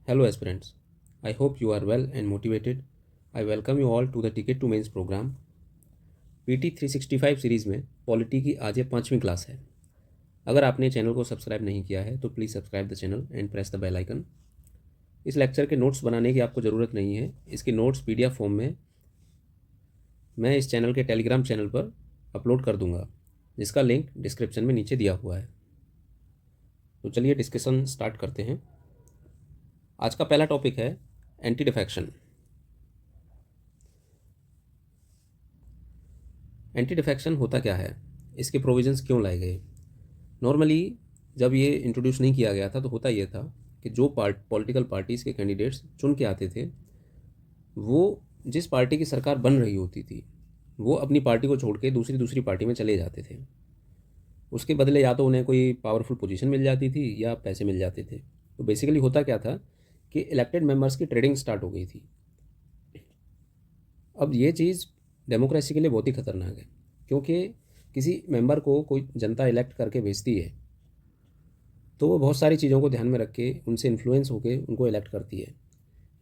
Hello, aspirants. I hope you are well and motivated. I welcome you all to the Ticket to Mains program. PT 365 series में polity की आज ये 5वीं class है। अगर आपने चैनल को सब्सक्राइब नहीं किया है तो please subscribe the channel and press the bell icon. इस लेक्चर के नोट्स बनाने की आपको ज़रूरत नहीं है। इसके नोट्स PDF फॉर्म में मैं इस चैनल के टेलीग्राम चैनल पर अपलोड कर दूंगा, जिसका लिंक डिस्क्रिप्शन में नीचे दिया हुआ है। तो चलिए डिस्कशन स्टार्ट करते हैं। आज का पहला टॉपिक है एंटी डिफेक्शन। एंटी डिफेक्शन होता क्या है, इसके प्रोविजंस क्यों लाए गए। नॉर्मली जब ये इंट्रोड्यूस नहीं किया गया था तो होता ये था कि जो पॉलिटिकल पार्टीज़ के कैंडिडेट्स चुन के आते थे, वो जिस पार्टी की सरकार बन रही होती थी वो अपनी पार्टी को छोड़ के दूसरी पार्टी में चले जाते थे। उसके बदले या तो उन्हें कोई पावरफुल पोजीशन मिल जाती थी या पैसे मिल जाते थे। तो बेसिकली होता क्या था कि इलेक्टेड मेंबर्स की ट्रेडिंग स्टार्ट हो गई थी। अब ये चीज़ डेमोक्रेसी के लिए बहुत ही खतरनाक है, क्योंकि किसी मेंबर को कोई जनता इलेक्ट करके भेजती है तो वो बहुत सारी चीज़ों को ध्यान में रख के उनसे इन्फ्लुएंस होके उनको इलेक्ट करती है।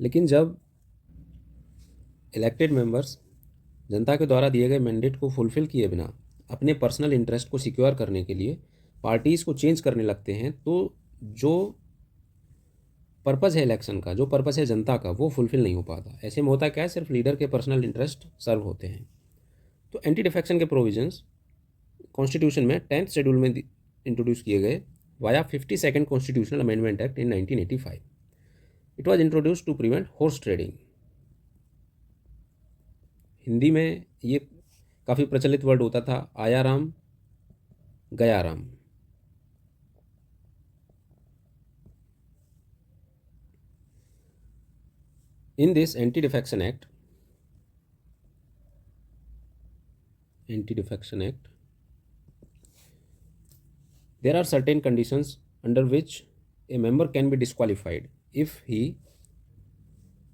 लेकिन जब इलेक्टेड मेंबर्स जनता के द्वारा दिए गए मैंडेट को फुलफ़िल किए बिना अपने पर्सनल इंटरेस्ट को सिक्योर करने के लिए पार्टीज़ को चेंज करने लगते हैं, तो जो पर्पज़ है इलेक्शन का, जो पर्पज़ है जनता का, वो फुलफ़िल नहीं हो पाता। ऐसे में होता क्या है, सिर्फ लीडर के पर्सनल इंटरेस्ट सर्व होते हैं। तो एंटी डिफेक्शन के प्रोविजंस कॉन्स्टिट्यूशन में 10th शेड्यूल में इंट्रोड्यूस किए गए via 52nd constitutional amendment act in 1985। It was introduced to prevent horse trading. Hindi में ये काफ़ी प्रचलित वर्ड होता था, आया राम गया Ram. In this Anti-Defection Act, there are certain conditions under which a member can be disqualified if he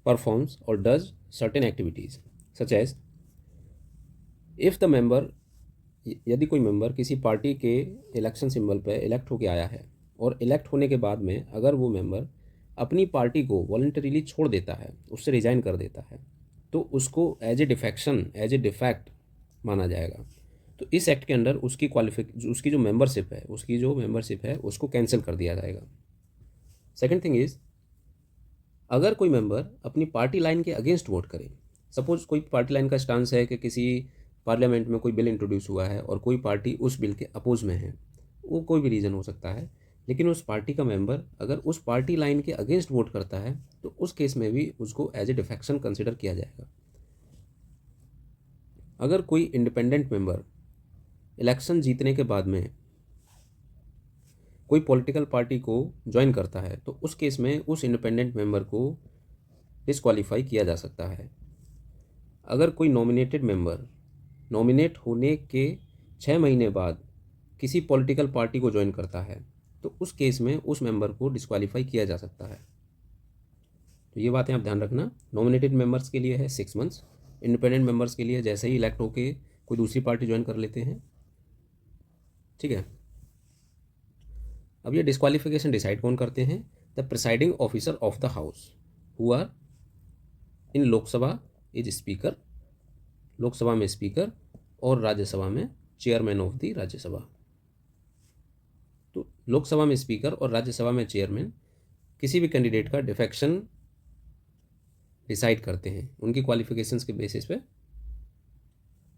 performs or does certain activities, such as if the member, यदि कोई मेंबर किसी पार्टी के इलेक्शन सिंबल पर elect होके आया है और elect होने के बाद में अगर वो मेंबर अपनी पार्टी को वॉलंटरीली छोड़ देता है, उससे रिजाइन कर देता है, तो उसको as a defection, as a defect माना जाएगा। तो इस एक्ट के अंडर उसकी जो मेंबरशिप है उसको कैंसिल कर दिया जाएगा। सेकंड थिंग इज़, अगर कोई मेंबर अपनी पार्टी लाइन के अगेंस्ट वोट करे, सपोज कोई पार्टी लाइन का स्टांस है कि किसी पार्लियामेंट में कोई बिल इंट्रोड्यूस हुआ है और कोई पार्टी उस बिल के अपोज में है, वो कोई भी रीज़न हो सकता है, लेकिन उस पार्टी का मेंबर अगर उस पार्टी लाइन के अगेंस्ट वोट करता है तो उस केस में भी उसको एज ए डिफेक्शन कंसिडर किया जाएगा। अगर कोई इंडिपेंडेंट मेंबर इलेक्शन जीतने के बाद में कोई पॉलिटिकल पार्टी को ज्वाइन करता है तो उस केस में उस इंडिपेंडेंट मेंबर को डिस्क्वालीफाई किया जा सकता है। अगर कोई नॉमिनेटेड मेंबर नॉमिनेट होने के 6 महीने बाद किसी पॉलिटिकल पार्टी को ज्वाइन करता है तो उस केस में उस मेंबर को डिस्क्वालीफाई किया जा सकता है। तो ये बातें आप ध्यान रखना। नॉमिनेटेड मेंबर्स के लिए है 6 मंथ्स, इंडिपेंडेंट मेंबर्स के लिए जैसे ही इलेक्ट होके कोई दूसरी पार्टी ज्वाइन कर लेते हैं, ठीक है। अब ये डिस्क्वालिफिकेशन डिसाइड कौन करते हैं? The presiding officer of the house who are in Lok Sabha is speaker, Lok Sabha में स्पीकर और राज्यसभा में चेयरमैन ऑफ द राज्यसभा। तो लोकसभा में स्पीकर और राज्यसभा में चेयरमैन किसी भी कैंडिडेट का डिफेक्शन डिसाइड करते हैं। उनकी क्वालिफिकेशंस के बेसिस पे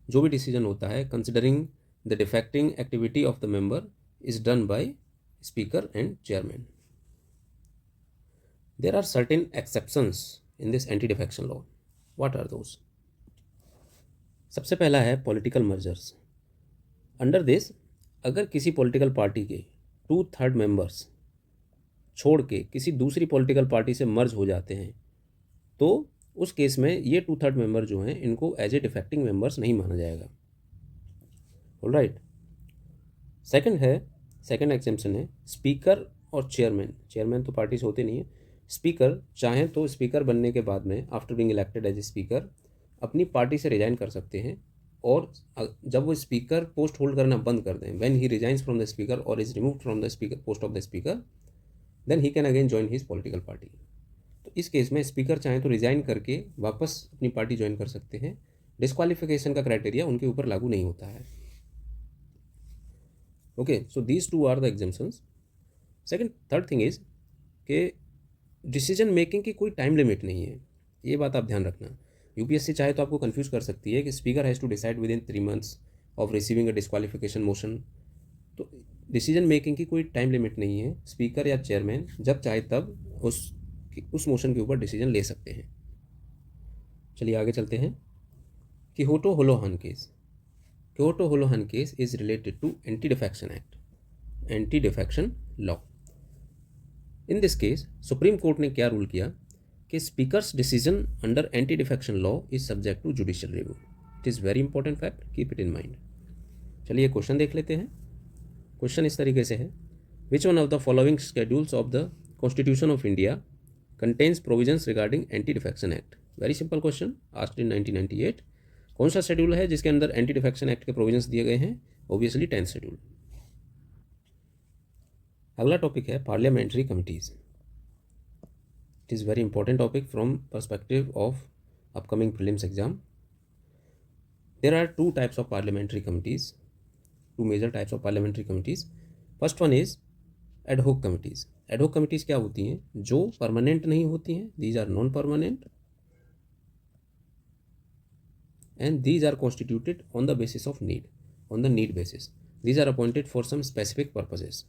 जो भी डिसीजन होता है, considering the defecting activity of the member is done by speaker and chairman. There are certain exceptions in this anti defection law. What are those? सबसे पहला है पॉलिटिकल मर्जर्स। अंडर दिस, अगर किसी पॉलिटिकल पार्टी के 2/3 members छोड़ के किसी दूसरी पॉलिटिकल पार्टी से मर्ज हो जाते हैं तो उस केस में ये 2/3 मेंबर जो हैं इनको एज ए डिफेक्टिंग मेंबर्स नहीं माना जाएगा। ऑलराइट। सेकंड एग्जेम्पशन है स्पीकर और चेयरमैन। चेयरमैन तो पार्टी से होते नहीं है। स्पीकर चाहें तो स्पीकर बनने के बाद में after being elected as a speaker अपनी पार्टी से रिजाइन कर सकते हैं, और जब वो स्पीकर पोस्ट होल्ड करना बंद कर दें, when he resigns from the speaker और is removed from the speaker post of the speaker, then he can again join his political party. इस केस में स्पीकर चाहें तो रिजाइन करके वापस अपनी पार्टी ज्वाइन कर सकते हैं। डिस्क्वालिफिकेशन का क्राइटेरिया उनके ऊपर लागू नहीं होता है। Okay, so these two are the exemptions. Third thing is कि डिसीजन मेकिंग की कोई टाइम लिमिट नहीं है, ये बात आप ध्यान रखना। यूपीएससी चाहे तो आपको कंफ्यूज कर सकती है कि speaker has to decide within 3 months of receiving a disqualification motion. तो डिसीजन मेकिंग की कोई टाइम लिमिट नहीं है, स्पीकर या चेयरमैन जब चाहे तब उस मोशन के ऊपर डिसीजन ले सकते हैं। चलिए आगे चलते हैं। Kihoto Hollohan case. Kihoto Hollohan case is related to anti defection act, anti defection law. In this case supreme court ने क्या रूल किया कि speaker's decision under anti defection law is subject to judicial review. It is very important fact, keep it in mind. चलिए question देख लेते हैं। Question इस तरीके से है, which one of the following schedules of the constitution of India contains provisions regarding anti defection act. Very simple question, asked in 1998। कौन सा शेड्यूल है जिसके अंदर एंटी डिफेक्शन एक्ट के प्रोविजंस दिए गए हैं? Obviously 10th schedule. अगला टॉपिक है parliamentary committees. It is very important topic from perspective of upcoming prelims exam. There are 2 types of parliamentary committees, 2 major types of parliamentary committees. First one is ad hoc committees. ad hoc committees क्या होती हैं? जो permanent नहीं होती हैं, these are non permanent and these are constituted on the basis of need, on the need basis. These are appointed for some specific purposes.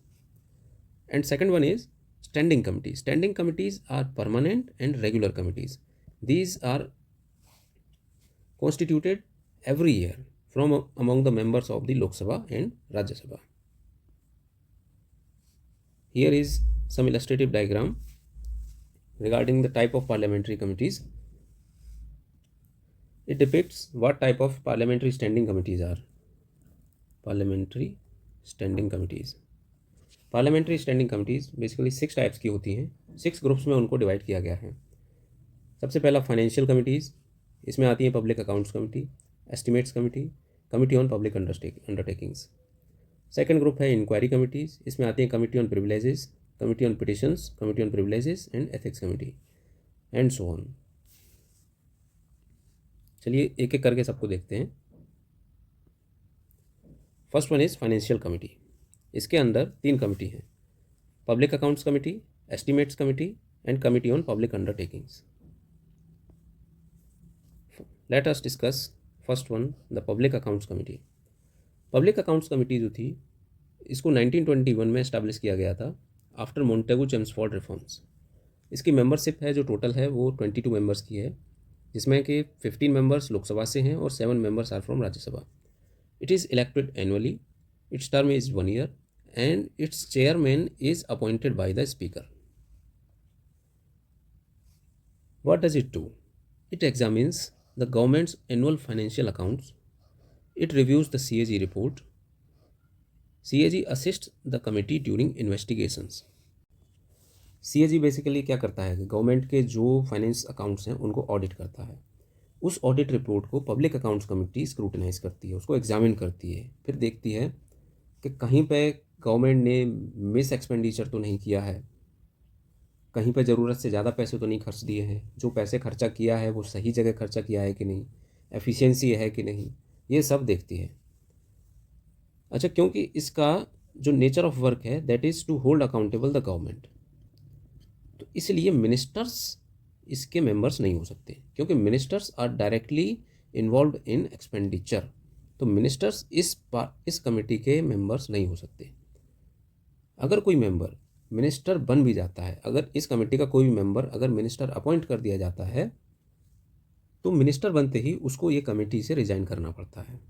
And second one is standing committees. Standing committees are permanent and regular committees. These are constituted every year from among the members of the Lok Sabha and Rajya Sabha. Here is some illustrative diagram regarding the type of parliamentary committees. It depicts what type of parliamentary standing committees are. Parliamentary standing committees. Parliamentary standing committees basically 6 types की होती हैं, 6 groups में उनको divide किया गया है। सबसे पहला फाइनेंशियल कमिटीज़, इसमें आती है public accounts committee, estimates committee, committee on public undertakings. Second group है इंक्वायरी कमिटीज़, इसमें आती है committee on privileges, committee on petitions, committee on privileges and ethics committee and so on. चलिए एक एक करके सबको देखते हैं। First one is financial committee. इसके अंदर 3 कमिटी हैं, public accounts committee, estimates committee and committee on public undertakings. Let us discuss first one, the public accounts committee. Public accounts committee जो थी, इसको 1921 में इस्टेब्लिश किया गया था आफ्टर मोंटेगू चेम्सफोर्ड रिफॉर्म्स। इसकी मेंबरशिप है जो टोटल है वो 22 मेंबर्स की है, जिसमें कि 15 मेंबर्स लोकसभा से हैं और 7 members are from Rajya Sabha. It is elected annually, its term is 1 year and its chairman is appointed by the speaker. What does it do? It examines the government's annual financial accounts. It reviews the CAG report. CAG assists the committee during investigations. CAG basically क्या करता है कि government के जो finance accounts हैं उनको audit करता है। उस ऑडिट रिपोर्ट को पब्लिक अकाउंट्स कमिटी स्क्रूटनाइज करती है, उसको एग्जामिन करती है, फिर देखती है कि कहीं पे गवर्नमेंट ने मिस एक्सपेंडिचर तो नहीं किया है, कहीं पे ज़रूरत से ज़्यादा पैसे तो नहीं खर्च दिए हैं, जो पैसे खर्चा किया है वो सही जगह खर्चा किया है कि नहीं, एफिशिएंसी है कि नहीं, ये सब देखती है। अच्छा, क्योंकि इसका जो नेचर ऑफ वर्क है that is to hold accountable the government, तो इसलिए मिनिस्टर्स इसके मेंबर्स नहीं हो सकते, क्योंकि ministers are directly involve in expenditure. तो मिनिस्टर्स इस कमेटी के मेंबर्स नहीं हो सकते। अगर कोई मेंबर मिनिस्टर बन भी जाता है, अगर इस कमेटी का कोई भी मेंबर अगर मिनिस्टर अपॉइंट कर दिया जाता है, तो मिनिस्टर बनते ही उसको ये कमेटी से रिजाइन करना पड़ता है।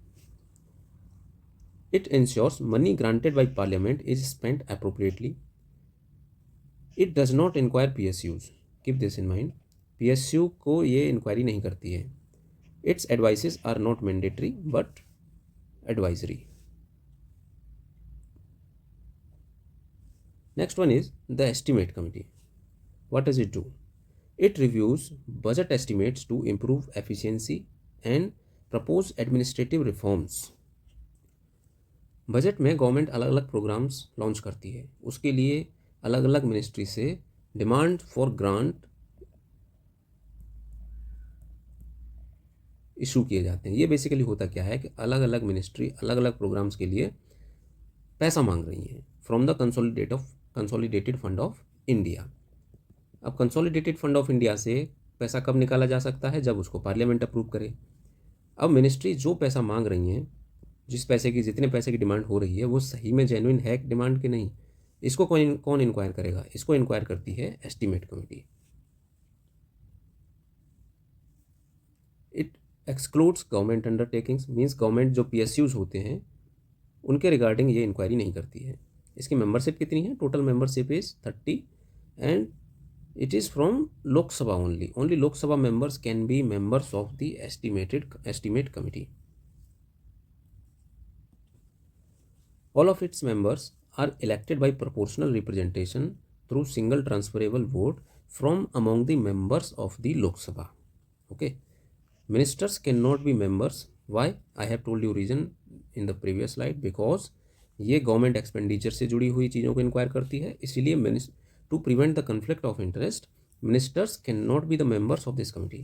It ensures money granted by parliament is spent appropriately. It does not inquire PSUs, keep this in mind. PSU को ये इंक्वायरी नहीं करती है। Its advises are not mandatory but advisory. Next one is the estimate committee. What does it do? It reviews budget estimates to improve efficiency and propose administrative reforms. Budget में government अलग अलग programmes launch करती है, उसके लिए अलग अलग ministry से डिमांड फॉर ग्रांट इशू किए जाते हैं। ये बेसिकली होता क्या है कि अलग अलग मिनिस्ट्री अलग अलग प्रोग्राम्स के लिए पैसा मांग रही हैं from the consolidated fund of India. अब कंसोलिडेटेड फंड ऑफ इंडिया से पैसा कब निकाला जा सकता है? जब उसको पार्लियामेंट अप्रूव करे। अब मिनिस्ट्री जो पैसा मांग रही हैं, जितने पैसे की डिमांड हो रही है, वो सही में जेन्युइन है डिमांड कि नहीं, इसको कौन इंक्वायर करेगा? इसको इंक्वायर करती है estimate committee. It excludes government undertakings, means government जो PSUs होते हैं उनके रिगार्डिंग ये इंक्वायरी नहीं करती है। इसकी मेंबरशिप कितनी है? Total membership is 30 and it is from Lok Sabha only. Only Lok Sabha members can be members of the estimate committee. All of its members are elected by proportional representation through single transferable vote from among the members of the Lok Sabha. Okay. Ministers cannot be members. Why? I have told you reason in the previous slide. Because ये government expenditure से जुड़ी हुई चीज़ों को inquire करती है, इसीलिए to prevent the conflict of interest, ministers cannot be the members of this committee.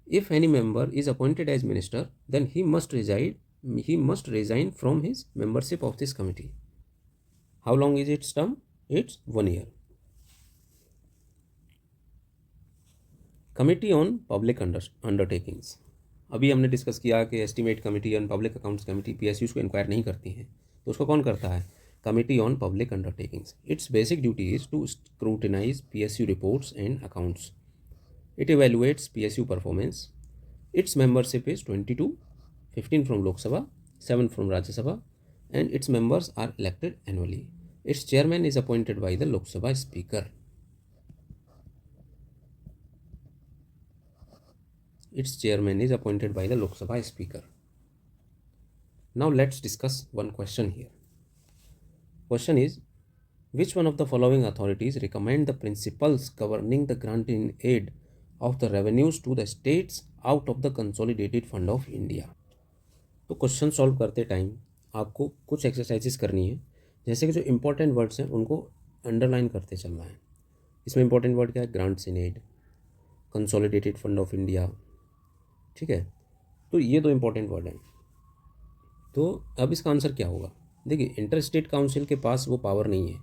If any member is appointed as minister, then he must resign from his membership of this committee. How long is its term? It's 1 year. Committee on public undertakings, अभी हमने discuss किया कि estimate committee on public accounts committee PSUs को inquire नहीं करती है, तो उसको कौन करता है? Committee on public undertakings. Its basic duty is to scrutinize PSU reports and accounts. It evaluates PSU performance. Its membership is 22, 15 from Lok Sabha, 7 from Rajya Sabha, and its members are elected annually. Its chairman is appointed by the Lok Sabha Speaker. Its chairman is appointed by the Lok Sabha Speaker. Now let's discuss one question here. Question is, which one of the following authorities recommend the principles governing the grant in aid of the revenues to the states out of the consolidated fund of India? तो question solve करते time आपको कुछ exercises करनी है, जैसे कि जो important words हैं उनको अंडरलाइन करते चलना है. इसमें इंपॉर्टेंट वर्ड क्या है? Grants in aid, consolidated fund of India. ठीक है, तो ये दो इंपॉर्टेंट वर्ड हैं. तो अब इसका आंसर क्या होगा? देखिए, इंटर स्टेट काउंसिल के पास वो पावर नहीं है.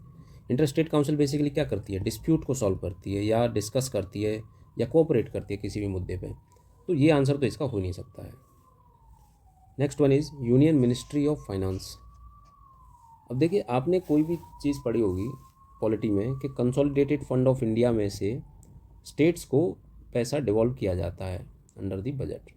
इंटर स्टेट काउंसिल बेसिकली क्या करती है? डिस्प्यूट को सॉल्व करती है या डिस्कस करती है या कोऑपरेट करती है किसी भी मुद्दे पे. तो ये आंसर तो इसका हो नहीं सकता है. Next one is union ministry of finance. अब देखिए, आपने कोई भी चीज़ पढ़ी होगी पॉलिटी में कि कंसोलिडेटेड फंड ऑफ इंडिया में से स्टेट्स को पैसा डिवॉल्व किया जाता है अंडर द बजट.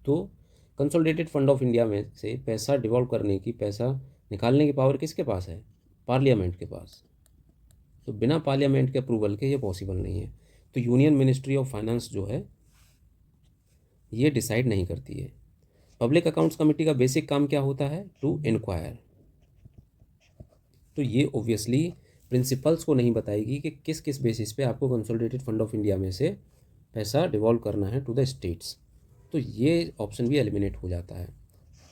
तो कंसोलिडेटेड फंड ऑफ इंडिया में से पैसा डिवॉल्व करने की, पैसा निकालने की पावर किसके पास है? पार्लियामेंट के पास. तो बिना पार्लियामेंट के अप्रूवल के ये पॉसिबल नहीं है. तो यूनियन मिनिस्ट्री ऑफ फाइनेंस जो है ये डिसाइड नहीं करती है. पब्लिक अकाउंट्स कमेटी का बेसिक काम क्या होता है? To inquire. तो ये ऑब्वियसली प्रिंसिपल्स को नहीं बताएगी कि किस किस बेसिस पे आपको कंसोलिडेटेड फंड ऑफ इंडिया में से पैसा डिवॉल्व करना है टू द स्टेट्स. तो ये ऑप्शन भी एलिमिनेट हो जाता है.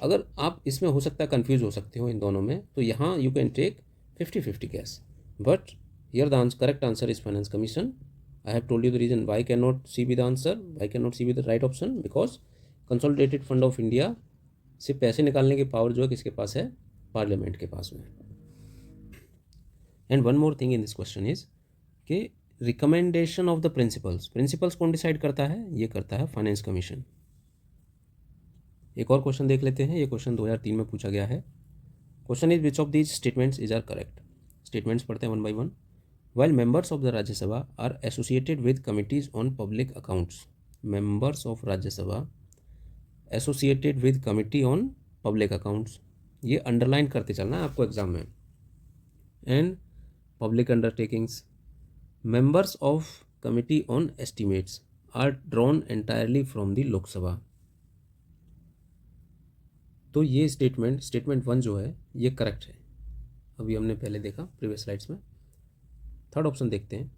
अगर आप इसमें हो सकता है कंफ्यूज हो सकते हो इन दोनों में, तो यहाँ you can take 50-50 guess. But here the correct answer is finance commission. I have told you the reason why can not C be the answer, why can not C be the right option. Because consolidated fund of India से पैसे निकालने की power जो है किसके पास है? Parliament के पास में. And one more thing in this question is कि रिकमेंडेशन ऑफ द प्रिंसिपल्स कौन डिसाइड करता है? ये करता है फाइनेंस कमीशन. एक और क्वेश्चन देख लेते हैं. ये क्वेश्चन 2003 में पूछा गया है. Question is which of these statements is are correct. Statements पढ़ते हैं one by one. While members of the Rajya Sabha are associated with committees on public accounts. Members of Rajya Sabha associated with committee on public accounts. ये underline करते चलना है आपको exam में. And public undertakings, members of committee on estimates are drawn entirely from the लोक सभा. तो ये स्टेटमेंट 1 जो है ये करेक्ट है. अभी हमने पहले देखा प्रीवियस स्लाइड्स में. थर्ड ऑप्शन देखते हैं.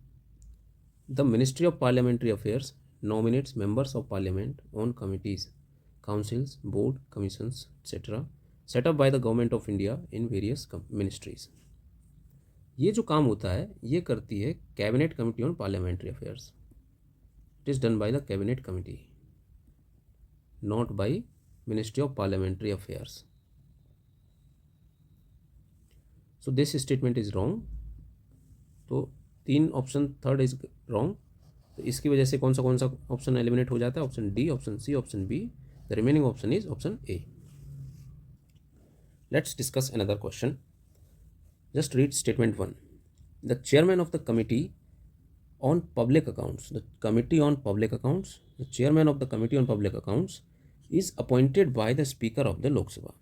The ministry of parliamentary affairs nominates members of parliament on committees, councils, board, commissions etcetera set up by the government of India in various ministries. ये जो काम होता है ये करती है cabinet committee on parliamentary affairs. It is done by the cabinet committee. not by Ministry of Parliamentary Affairs. So this statement is wrong. तो 3 option third is wrong. तो इसकी वजह से कौन सा ऑप्शन एलिमिनेट हो जाता है? Option D, option C, option B. The remaining option is option A. Let's discuss another question. Just read statement 1. The chairman of the committee on public accounts, the chairman of the committee on public accounts is appointed by the speaker of the Lok Sabha.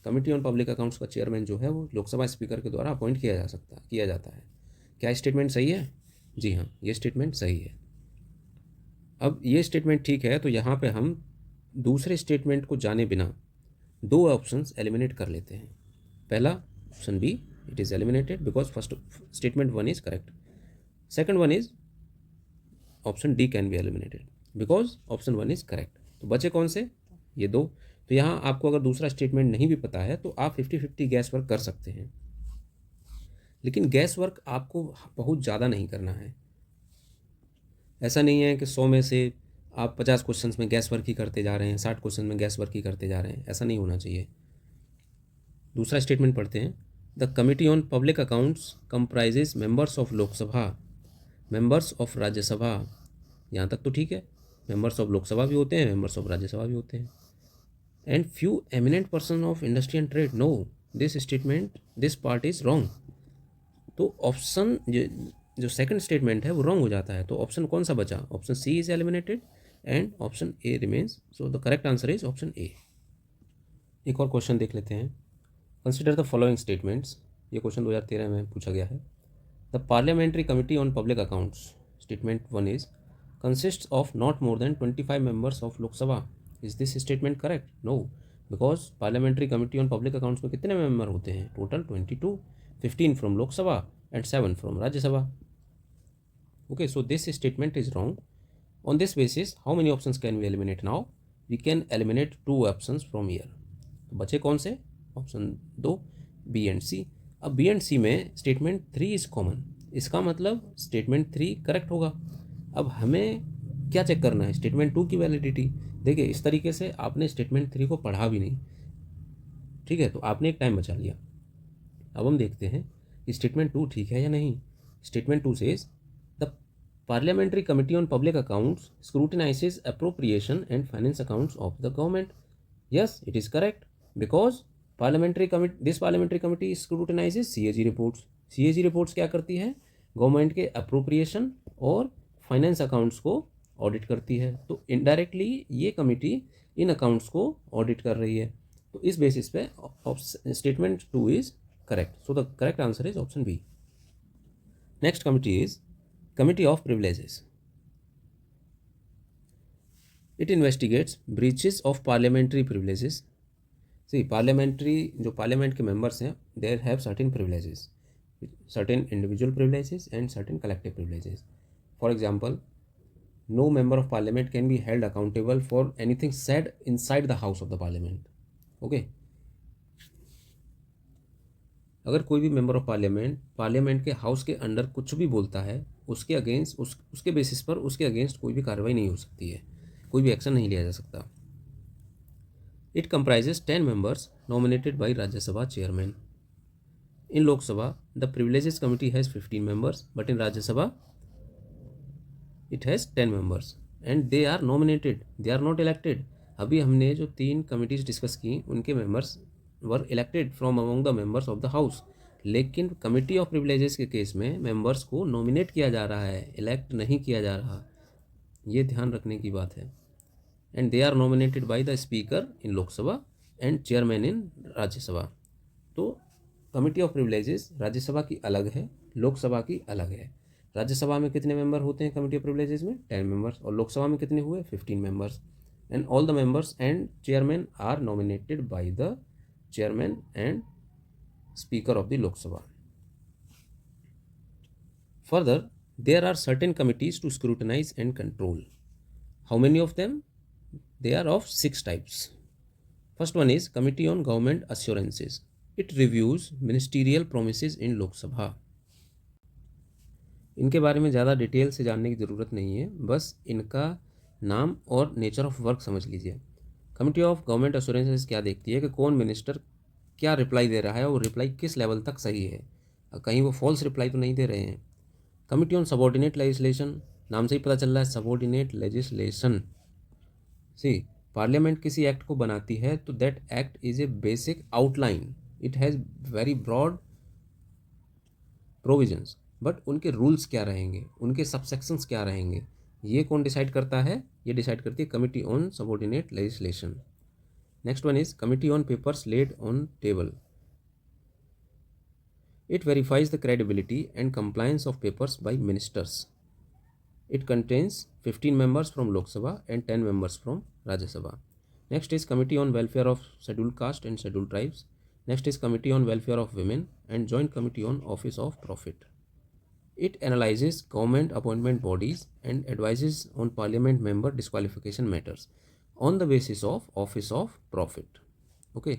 Committee on public accounts का chairman जो है वो Lok Sabha speaker के द्वारा appoint किया जाता है. क्या स्टेटमेंट सही है? जी हाँ, ये स्टेटमेंट सही है. अब ये स्टेटमेंट ठीक है, तो यहाँ पे हम दूसरे स्टेटमेंट को जाने बिना 2 ऑप्शंस एलिमिनेट कर लेते हैं. पहला option B, it is eliminated because first statement 1 is correct. Second one is option D can be eliminated because option 1 is correct. तो बचे कौन से? ये 2. तो यहाँ आपको अगर दूसरा स्टेटमेंट नहीं भी पता है तो आप 50-50 गैस वर्क कर सकते हैं, लेकिन गैस वर्क आपको बहुत ज़्यादा नहीं करना है. ऐसा नहीं है कि 100 में से आप 50 क्वेश्चंस में गैस वर्क ही करते जा रहे हैं, 60 क्वेश्चन में गैस वर्क ही करते जा रहे हैं. ऐसा नहीं होना चाहिए. दूसरा स्टेटमेंट पढ़ते हैं. The committee on public accounts comprises members of Lok Sabha, members of Rajya Sabha. यहाँ तक तो ठीक है. मेंबर्स ऑफ लोकसभा भी होते हैं, मेंबर्स ऑफ राज्यसभा भी होते हैं. And few eminent person of industry and trade. No, this part is wrong. तो ऑप्शन जो सेकंड स्टेटमेंट है वो रॉन्ग हो जाता है. तो ऑप्शन कौन सा बचा? Option C is eliminated and option A remains. So the correct answer is option A. एक और क्वेश्चन देख लेते हैं. Consider the following statements. ये क्वेश्चन 2013 में पूछा गया है. The parliamentary committee on public accounts, statement 1 is consists of not more than 25 members of Lok Sabha. Is this statement correct? No, because parliamentary committee on public accounts में कितने member होते हैं? Total 22, 15 from Lok Sabha and 7 from Rajya Sabha. Okay, so this statement is wrong. On this basis, how many options can we eliminate now? We can eliminate 2 options from here. तो बचे कौन से? Option 2, B and सी. अब B and सी में statement 3 is common. इसका मतलब statement 3 correct होगा. अब हमें क्या चेक करना है? स्टेटमेंट 2 की वैलिडिटी. देखिए, इस तरीके से आपने स्टेटमेंट 3 को पढ़ा भी नहीं, ठीक है, तो आपने एक टाइम बचा लिया. अब हम देखते हैं कि स्टेटमेंट 2 ठीक है या नहीं. Statement 2 says Parliamentary Committee on Public Accounts scrutinizes appropriation and finance accounts of the government. Yes, it is correct because this parliamentary committee scrutinizes CAG reports. CAG reports क्या करती है? गवर्नमेंट के अप्रोप्रिएशन और finance accounts को audit करती है. तो indirectly ये कमिटी इन अकाउंट्स को ऑडिट कर रही है. तो इस बेसिस पे statement 2 is correct. So the correct answer is option B. Next committee is Committee of Privileges. It investigates breaches of parliamentary privileges. See, जो parliament के members हैं, they have certain privileges, certain individual privileges and certain collective privileges. For example, no member of parliament can be held accountable for anything said inside the house of the parliament. Okay. अगर कोई भी member of parliament के house के under कुछ भी बोलता है, उसके अगेंस्ट उसके बेसिस पर उसके अगेंस्ट कोई भी कार्रवाई नहीं हो सकती है, कोई भी एक्शन नहीं लिया जा सकता. It comprises 10 members nominated by Rajya Sabha chairman. In Lok Sabha the privileges committee has 15 members, but in Rajya Sabha it has 10 members and they are nominated, they are not elected. अभी हमने जो 3 कमिटीज डिस्कस की उनके members were elected from among the members of the house. लेकिन committee of privileges के case में members को nominate किया जा रहा है, इलेक्ट नहीं किया जा रहा. ये ध्यान रखने की बात है. And they are nominated by the speaker in Lok Sabha and chairman in Rajya Sabha. तो कमिटी ऑफ प्रिविलेजेस राज्यसभा की अलग है, लोकसभा की अलग है. राज्यसभा में कितने मेंबर होते हैं कमिटी ऑफ प्रिविलेजेस में? 10 मेंबर्स. और लोकसभा में कितने हुए? 15 members. And all the members and chairman are nominated by the chairman and speaker of the Lok Sabha. Further, there are certain committees to scrutinize and control. How many of them? They are of 6 types. First one is Committee on Government Assurances. It reviews ministerial promises in Lok Sabha. इनके बारे में ज़्यादा detail से जानने की ज़रूरत नहीं है, बस इनका नाम और नेचर ऑफ वर्क समझ लीजिए. कमिटी ऑफ गवर्नमेंट अश्योरेंसेस क्या देखती है कि कौन मिनिस्टर क्या रिप्लाई दे रहा है और रिप्लाई किस लेवल तक सही है, कहीं वो फॉल्स रिप्लाई तो नहीं दे रहे हैं। कमिटी ऑन सबॉर्डिनेट लेजिस्लेशन, नाम से ही पता चल रहा है सबॉर्डिनेट लेजिस्लेशन। सी, पार्लियामेंट किसी एक्ट को बनाती है तो that act is a basic outline, it has very broad provisions, but उनके रूल्स क्या रहेंगे, उनके सबसेक्शंस क्या रहेंगे, ये कौन डिसाइड करता है? ये डिसाइड करती है committee on subordinate legislation. Next one is committee on papers laid on table. It verifies the credibility and compliance of papers by ministers. It contains 15 members from Lok Sabha and 10 members from Rajya Sabha. Next is Committee on Welfare of Scheduled Caste and Scheduled Tribes. Next is Committee on Welfare of Women and Joint Committee on Office of Profit. It analyzes government appointment bodies and advises on parliament member disqualification matters on the basis of Office of Profit. Okay.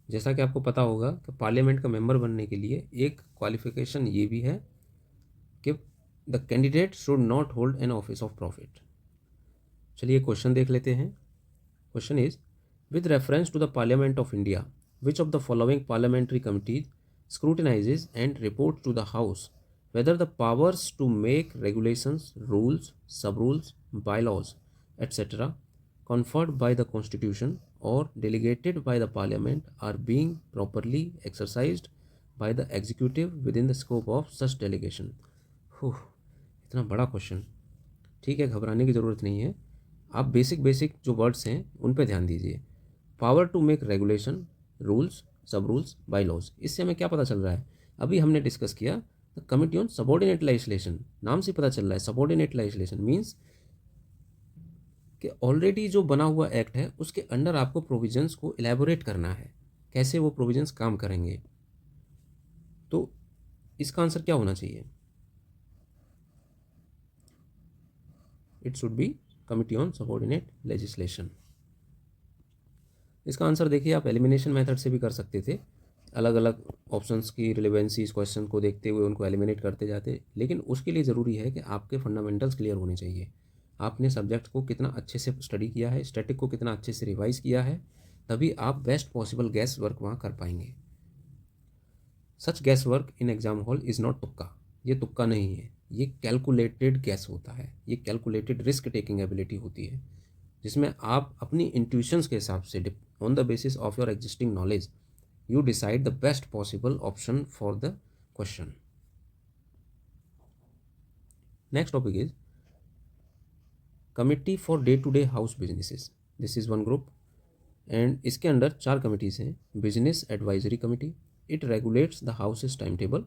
जैसा कि आपको पता होगा कि parliament का member बनने के लिए एक क्वालिफिकेशन ये भी है कि the candidate should not hold an office of profit. चलिए क्वेश्चन देख लेते हैं। Question is with reference to the parliament of India which of the following parliamentary committees scrutinizes and reports to the House whether the powers to make regulations, rules, sub-rules, bylaws, etc. conferred by the Constitution or delegated by the Parliament are being properly exercised by the executive within the scope of such delegation. इतना बड़ा question, ठीक है, घबराने की ज़रूरत नहीं है। आप बेसिक जो वर्ड्स हैं उन पे ध्यान दीजिए। Power to make regulation, rules, sub rules, bye laws, इससे हमें क्या पता चल रहा है? अभी हमने डिस्कस किया the committee on subordinate legislation, नाम से पता चल रहा है सबॉर्डिनेट लेजिस्लेशन मीन्स कि ऑलरेडी जो बना हुआ एक्ट है उसके अंडर आपको प्रोविजंस को इलेबोरेट करना है, कैसे वो प्रोविजंस काम करेंगे। तो इसका आंसर क्या होना चाहिए? It should be committee on subordinate legislation. इसका आंसर देखिए आप एलिमिनेशन मेथड से भी कर सकते थे, अलग अलग ऑप्शंस की रिलेवेंसी इस क्वेश्चन को देखते हुए उनको एलिमिनेट करते जाते, लेकिन उसके लिए ज़रूरी है कि आपके फंडामेंटल्स क्लियर होने चाहिए। आपने सब्जेक्ट को कितना अच्छे से स्टडी किया है, स्टैटिक को कितना अच्छे से रिवाइज किया है, तभी आप बेस्ट पॉसिबल गैस वर्क वहाँ कर पाएंगे। Such guess work in exam hall is not तुक्का, ये तुक्का नहीं है, ये कैलकुलेटेड गैस होता है, ये कैलकुलेटेड रिस्क टेकिंग एबिलिटी होती है, जिसमें आप अपनी इंट्यूशंस के हिसाब से on the basis of your existing knowledge you decide the best possible option for the question. Next topic is committee for day to day house businesses. This is one group and इसके under 4 committees हैं। Business advisory committee, it regulates the houses time table,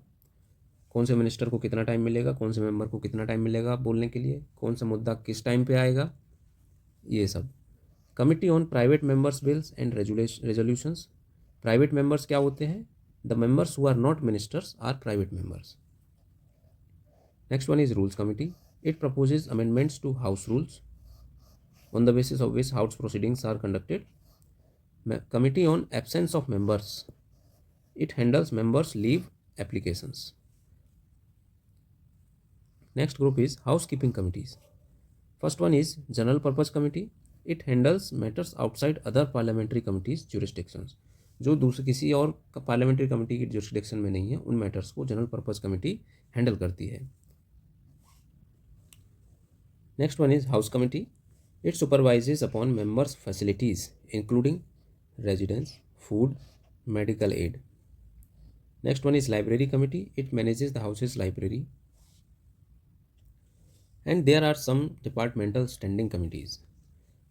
कौन से minister को कितना time मिलेगा, कौन से member को कितना टाइम मिलेगा बोलने के लिए, कौन सा मुद्दा किस टाइम पे आएगा, ये सब। Committee on private members bills and resolutions, private members क्या होते हैं? The members who are not ministers are private members. Next one is rules committee, it proposes amendments to house rules on the basis of which house proceedings are conducted. Committee on absence of members, it handles members leave applications. Next group is house keeping committees. First one is general purpose committee, it handles matters outside other parliamentary committees jurisdictions, जो दूसरे किसी और parliamentary committee की jurisdiction में नहीं है, उन matters को जनरल पर्पज कमिटी हैंडल करती है। Next one is house committee, it supervises upon members facilities including residence, food, medical aid. Next one is library committee, it manages the houses library. And there are some departmental standing committees.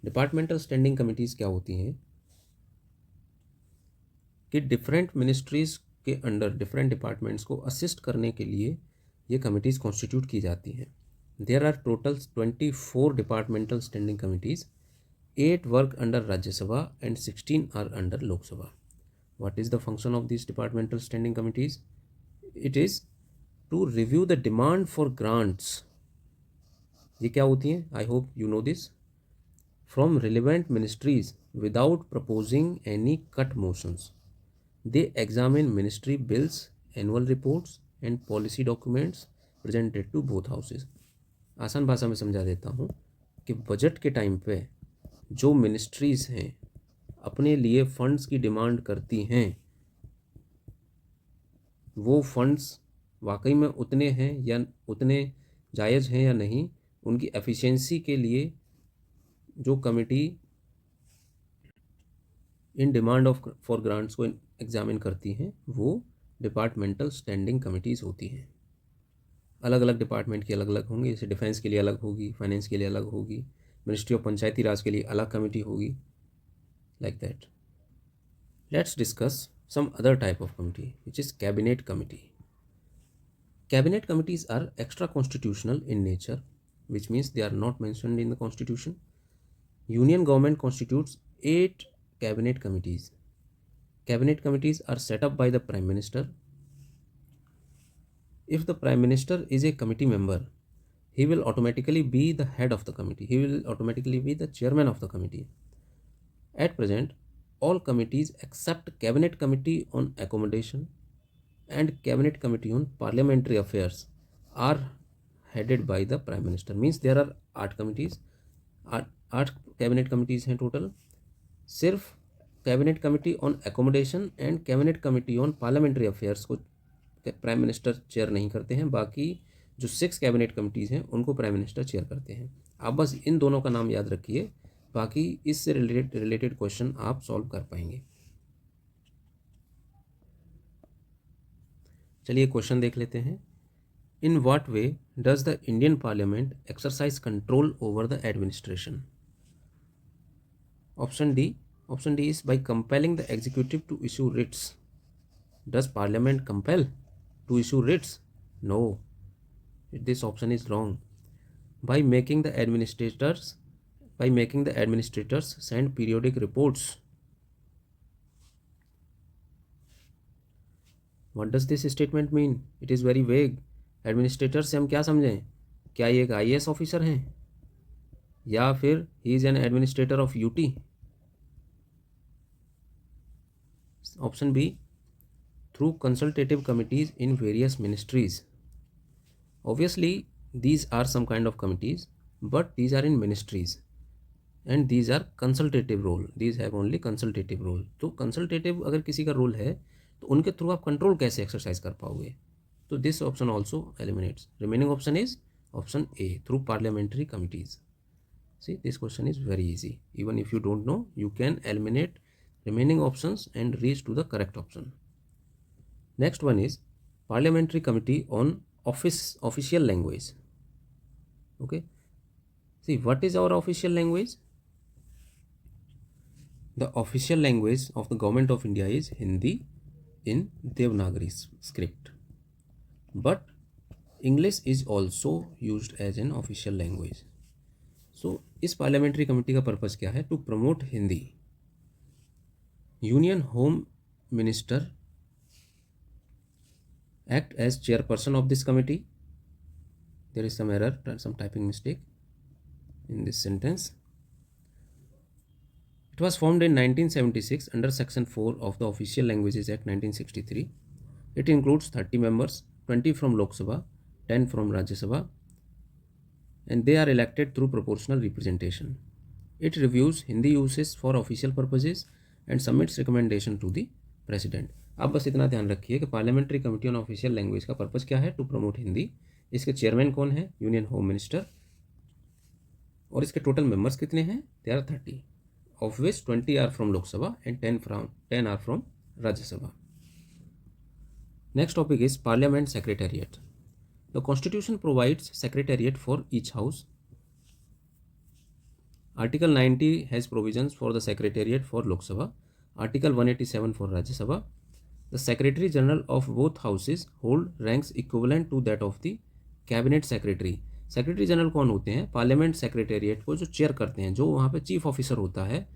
Departmental standing committees क्या होती हैं कि different ministries के under different departments को assist करने के लिए ये कमिटीज़ कॉन्स्टिट्यूट की जाती हैं। There are total 24 departmental standing committees, 8 work under Rajya Sabha and 16 are under Lok Sabha. What is the function of this departmental standing committees? It is to review the demand for grants. ये क्या होती हैं? I hope you know this. From relevant ministries without proposing any cut motions, they examine ministry bills, annual reports and policy documents presented to both houses. आसान भाषा में समझा देता हूँ कि बजट के टाइम पे जो मिनिस्ट्रीज़ हैं अपने लिए फंड्स की डिमांड करती हैं, वो फंड्स वाकई में उतने हैं या उतने जायज़ हैं या नहीं, उनकी एफिशिएंसी के लिए जो committee in demand of for grants को एग्जामिन करती हैं, वो डिपार्टमेंटल स्टैंडिंग कमिटीज़ होती हैं। अलग अलग डिपार्टमेंट की अलग अलग होंगी, जैसे डिफेंस के लिए अलग होगी, फाइनेंस के लिए अलग होगी, मिनिस्ट्री ऑफ पंचायती राज के लिए अलग कमिटी होगी, like that. Let's discuss some other type of committee, which is cabinet committee. Cabinet committees are extra constitutional in nature, which means they are not mentioned in the constitution. Union government constitutes 8 cabinet committees. Cabinet committees are set up by the prime minister. If the prime minister is a committee member, he will automatically be the head of the committee. He will automatically be the chairman of the committee. At present, all committees except cabinet committee on accommodation and cabinet committee on parliamentary affairs are headed by the prime minister. Means there are 8 committees, 8 cabinet committees हैं total. सिर्फ cabinet committee on accommodation and cabinet committee on parliamentary affairs को prime minister chair नहीं करते हैं, बाकी जो 6 cabinet committees हैं उनको प्राइम मिनिस्टर चेयर करते हैं। आप बस इन दोनों का नाम याद रखिए, बाकी इससे रिलेटेड क्वेश्चन आप सॉल्व कर पाएंगे। चलिए क्वेश्चन देख लेते हैं। In what way does the Indian parliament exercise control over the administration? Option D is by compelling the executive to issue writs. Does parliament compel to issue writs? No, this option is wrong. By making the administrators send periodic reports. What does this statement mean? It is very vague. Administrator से हम क्या समझें? क्या ये एक IAS officer हैं या फिर he is an administrator of UT? Option B, through consultative committees in various ministries. Obviously these are some kind of committees, but these are in ministries and these are consultative role. These have only consultative role. तो consultative अगर किसी का role है तो उनके through आप control कैसे exercise कर पाओगे? तो this option also eliminates. Remaining option is option A, through parliamentary committees. See, this question is very easy. Even if you don't know, you can eliminate remaining options and reach to the correct option. Next one is parliamentary committee on official language. Okay, see, what is our official language? The official language of the government of India is Hindi in Devanagari script, but English is also used as an official language. So इस parliamentary committee का purpose क्या है? To promote Hindi. Union home minister act as chairperson of this committee. There is some error, some typing mistake in this sentence. It was formed in 1976 under section 4 of the Official Languages Act 1963. It includes 30 members, 20 from Lok Sabha, 10 from Rajya Sabha, and they are elected through proportional representation. It reviews Hindi uses for official purposes and submits recommendation to the president. आप बस इतना ध्यान रखिए कि parliamentary committee on official language का purpose क्या है? To promote Hindi. इसके चेयरमैन कौन है? Union home minister. और इसके टोटल मेंबर्स कितने हैं? They are 30, of which 20 are from Lok Sabha and 10 are from Rajya Sabha. Next topic is parliament secretariat. The constitution provides secretariat for each house. Article 90 has provisions for the Secretariat for Lok Sabha, Article 187 for Rajya Sabha. The Secretary General of both houses hold ranks equivalent to that of the Cabinet Secretary. Secretary General कौन होते हैं? Parliament secretariat को जो chair करते हैं, जो वहाँ पे चीफ ऑफिसर होता है,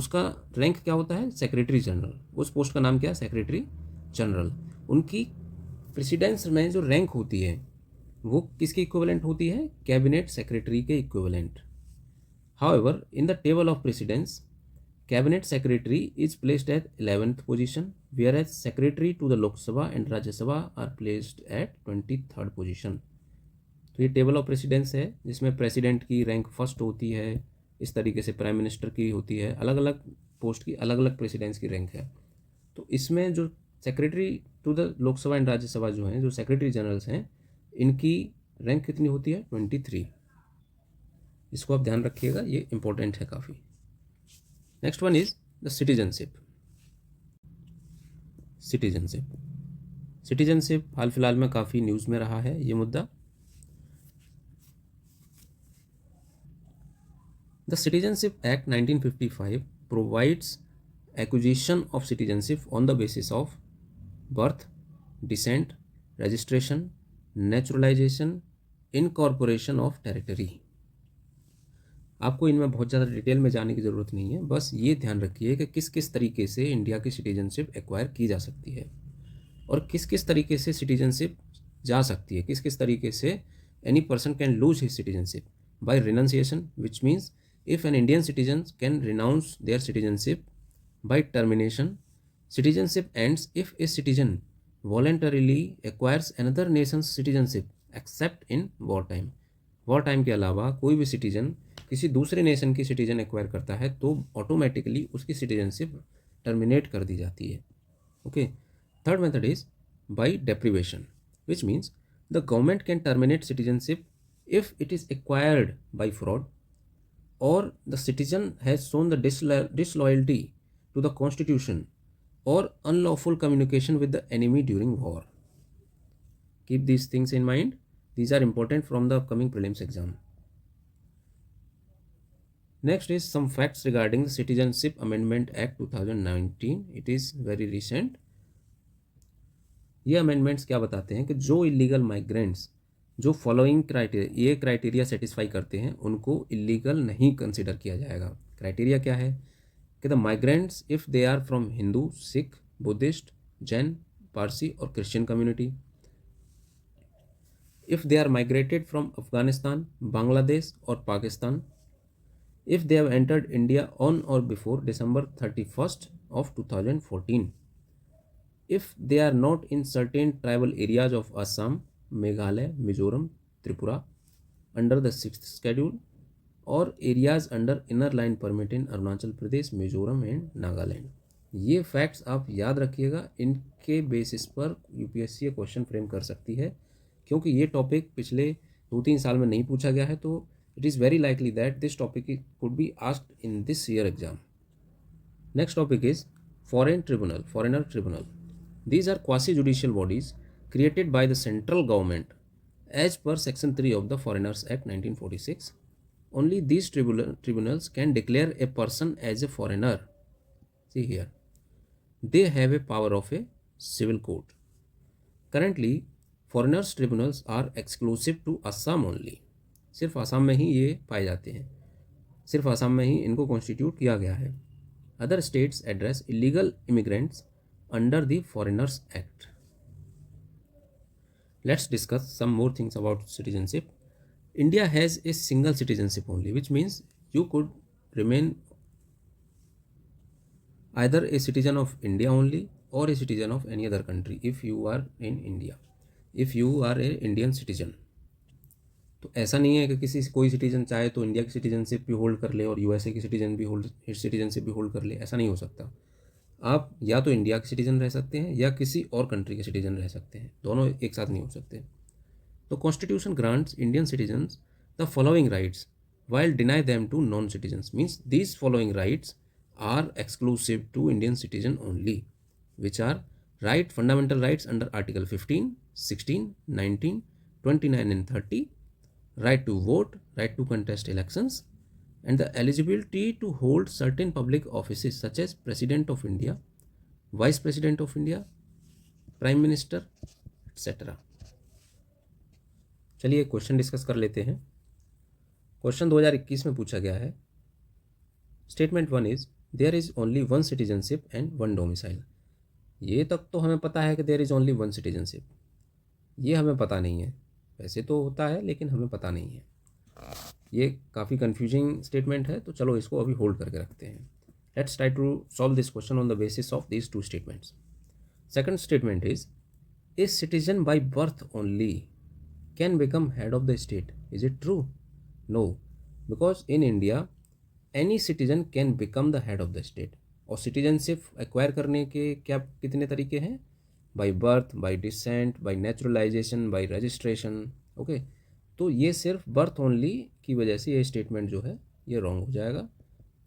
उसका रैंक क्या होता है? Secretary general. उस पोस्ट का नाम क्या है? Secretary general. उनकी प्रेसिडेंस में जो रैंक होती है वो किसके इक्विवेलेंट होती है? कैबिनेट सेक्रेटरी के equivalent. However, in the table of precedence, Cabinet Secretary is placed at 11th position, whereas Secretary to the Lok Sabha and Rajya Sabha are placed at 23rd position. तो ये table of precedence है जिसमें president की rank first होती है, इस तरीके से प्राइम मिनिस्टर की होती है, अलग अलग पोस्ट की अलग अलग प्रेसिडेंट्स की रैंक है। तो इसमें जो secretary to the Lok Sabha and Rajya Sabha जो हैं, जो सेक्रेटरी जनरल्स हैं, इनकी रैंक कितनी होती है? 23। इसको आप ध्यान रखिएगा, ये इंपॉर्टेंट है काफ़ी। Next one is the citizenship. Citizenship हाल फिलहाल में काफ़ी न्यूज़ में रहा है ये मुद्दा। The citizenship act 1955 provides acquisition of citizenship on the basis of birth, descent, registration, naturalization, incorporation of territory। आपको इनमें बहुत ज़्यादा डिटेल में जाने की ज़रूरत नहीं है, बस ये ध्यान रखिए कि किस किस तरीके से इंडिया की सिटीजनशिप एक्वायर की जा सकती है और किस किस तरीके से सिटीजनशिप जा सकती है, किस किस तरीके से any person can lose his citizenship by renunciation, which means if an Indian citizen can renounce their citizenship by termination. Citizenship ends if a citizen voluntarily acquires another nation's citizenship except in war time। War time के अलावा कोई भी citizen किसी दूसरे nation की citizen acquire करता है तो ऑटोमेटिकली उसकी सिटीजनशिप टर्मिनेट कर दी जाती है। Okay. Third method is by deprivation, which means the government can terminate citizenship if it is acquired by fraud or the citizen has shown the disloyalty to the constitution or unlawful communication with the enemy during war। Keep these things in mind, these are important from the upcoming prelims exam। Next is some facts regarding the Citizenship Amendment Act 2019, it is very recent। ये amendments क्या बताते हैं कि जो illegal migrants जो following ये criteria satisfy करते हैं उनको इलीगल नहीं कंसिडर किया जाएगा। क्राइटेरिया क्या है कि the migrants if they are from Hindu, Sikh, Buddhist, Jain, Parsi और Christian community, if they are migrated from Afghanistan, Bangladesh और Pakistan, if they have entered India on or before December 31st of 2014, if they are not in certain tribal areas of Assam, Meghalaya, Mizoram, Tripura under the 6th schedule or areas under inner line permit in Arunachal Pradesh, Mizoram and Nagaland। ये facts आप याद रखिएगा, इनके basis पर UPSC ये question frame कर सकती है, क्योंकि ये टॉपिक पिछले 2-3 साल में नहीं पूछा गया है, तो it is very likely that this topic could be asked in this year exam. Next topic is foreigner tribunal. These are quasi-judicial bodies created by the central government as per Section 3 of the Foreigners Act 1946. Only these tribunals can declare a person as a foreigner। See here, they have a power of a civil court। Currently, foreigners tribunals are exclusive to Assam only। सिर्फ असम में ही ये पाए जाते हैं, सिर्फ असम में ही इनको constitute किया गया है। Other states address illegal immigrants under the Foreigners Act। Let's discuss some more things about citizenship। India has a single citizenship only, which means you could remain either a citizen of India only or a citizen of any other country if you are in India, if you are a Indian citizen। तो ऐसा नहीं है कि कोई citizen चाहे तो India की citizenship भी होल्ड कर ले और यूएसए की सिटीजनशिप भी होल्ड कर ले, ऐसा नहीं हो सकता। आप या तो इंडिया के सिटीजन रह सकते हैं या किसी और कंट्री के सिटीजन रह सकते हैं, दोनों एक साथ नहीं हो सकते। तो constitution grants Indian citizens the following rights while deny them to non citizens, means these following rights are exclusive to Indian citizen only, which are right fundamental rights under article 15, 16, 19, 29 and 30, right to vote, right to contest elections, and the eligibility to hold certain public offices such as President of India, Vice President of India, Prime Minister, etc। चलिए question discuss कर लेते हैं। Question 2021 में पूछा गया है। Statement 1 is there is only one citizenship and one domicile. ये तक तो हमें पता है कि there is only one citizenship, ये हमें पता नहीं है। वैसे तो होता है लेकिन हमें पता नहीं है। ये काफ़ी कन्फ्यूजिंग स्टेटमेंट है, तो चलो इसको अभी होल्ड करके रखते हैं। Let's try to solve this question on the basis of these two statements. Second statement is a citizen by birth only can become head of the state, is it true? No, because in India any citizen can become the head of the state. और citizenship acquire करने के क्या कितने तरीके हैं? By birth, by descent, by naturalisation, by registration. Okay, तो ये सिर्फ बर्थ ओनली की वजह से ये स्टेटमेंट जो है ये रॉन्ग हो जाएगा।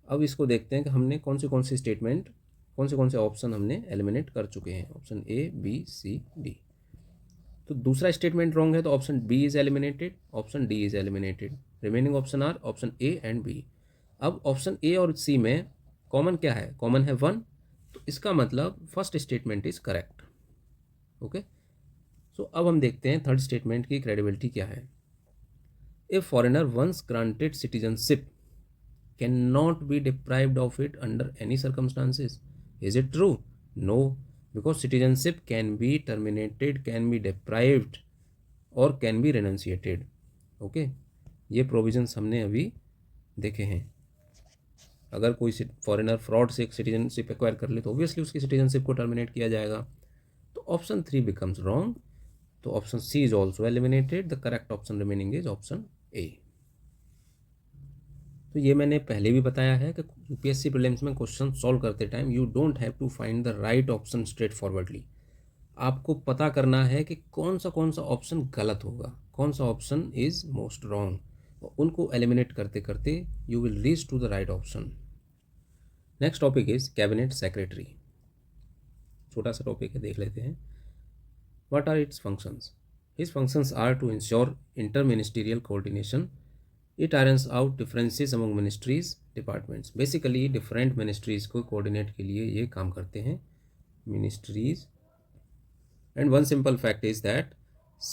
अब इसको देखते हैं कि हमने कौन से स्टेटमेंट, कौन से ऑप्शन हमने एलिमिनेट कर चुके हैं। Option A, B, C, D. तो दूसरा स्टेटमेंट रॉन्ग है तो option B is eliminated, option D is eliminated. Remaining option are option A and B. अब ऑप्शन ए और सी में कॉमन क्या है? कॉमन है 1, तो इसका मतलब first statement is correct. Okay, so अब हम देखते हैं थर्ड स्टेटमेंट की क्रेडिबिलिटी क्या है। If foreigner once granted citizenship can not be deprived of it under any circumstances. Is it true? No, because citizenship can be terminated, can be deprived और can be renunciated। Okay, ये provisions हमने अभी देखे हैं। अगर कोई foreigner fraud से एक सिटीजनशिप एक्वायर कर ले तो ऑब्वियसली उसकी सिटीजनशिप को टर्मिनेट किया जाएगा। तो ऑप्शन 3 बिकम्स रॉन्ग, तो option C is also eliminated. The correct option remaining is option A. तो ये मैंने पहले भी बताया है कि यूपीएससी प्रीलिम्स में क्वेश्चन सॉल्व करते time you don't have to find the right option straightforwardly. आपको पता करना है कि कौन सा ऑप्शन गलत होगा, कौन सा ऑप्शन इज मोस्ट रॉन्ग, और उनको एलिमिनेट करते करते you will reach to the right option. Next topic is cabinet secretary. छोटा सा टॉपिक है, देख लेते हैं। What are its functions? His functions are to ensure inter ministerial coordination. It irons out differences among ministries departments. Basically different ministries को coordinate के लिए ये काम करते हैं, ministries. And one simple fact is that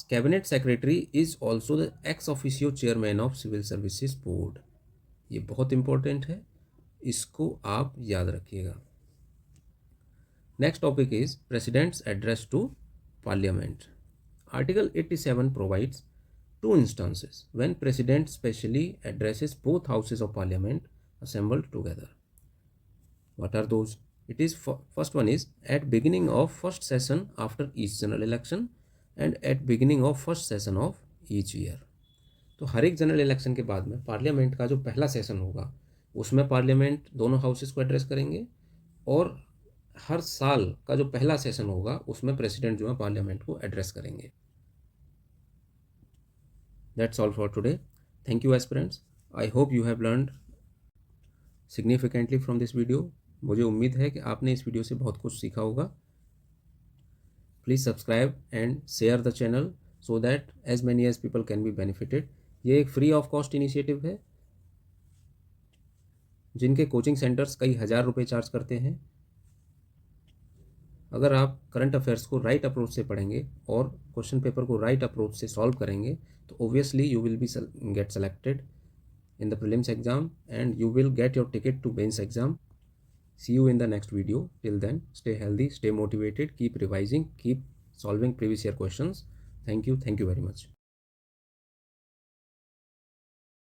cabinet secretary is also the ex officio chairman of civil services board. ये बहुत important है, इसको आप याद रखिएगा। Next topic is president's address to parliament. Article 87 प्रोवाइड्स two instances when president specially addresses both houses of parliament assembled together. What are those? It is first one is at beginning of first session after each general election and at beginning of first session of each year. तो हर एक general election के बाद में parliament का जो पहला session होगा उसमें पार्लियामेंट दोनों हाउसेस को एड्रेस करेंगे, और हर साल का जो पहला सेशन होगा उसमें प्रेसिडेंट जो है पार्लियामेंट को एड्रेस करेंगे। That's all for today. Thank you aspirants. I hope you have learned significantly from this video. मुझे उम्मीद है कि आपने इस वीडियो से बहुत कुछ सीखा होगा। Please subscribe and share the channel so that as many as people can be benefited. ये एक फ्री ऑफ कॉस्ट इनिशिएटिव है जिनके कोचिंग सेंटर्स कई हज़ार रुपये चार्ज करते हैं। अगर आप करंट अफेयर्स को राइट अप्रोच से पढ़ेंगे और क्वेश्चन पेपर को राइट अप्रोच से सॉल्व करेंगे तो obviously you will be get selected in the prelims exam and you will get your ticket to mains exam. See you in the next video. Till then, stay healthy, stay motivated, keep revising, keep solving previous year questions. Thank you very much.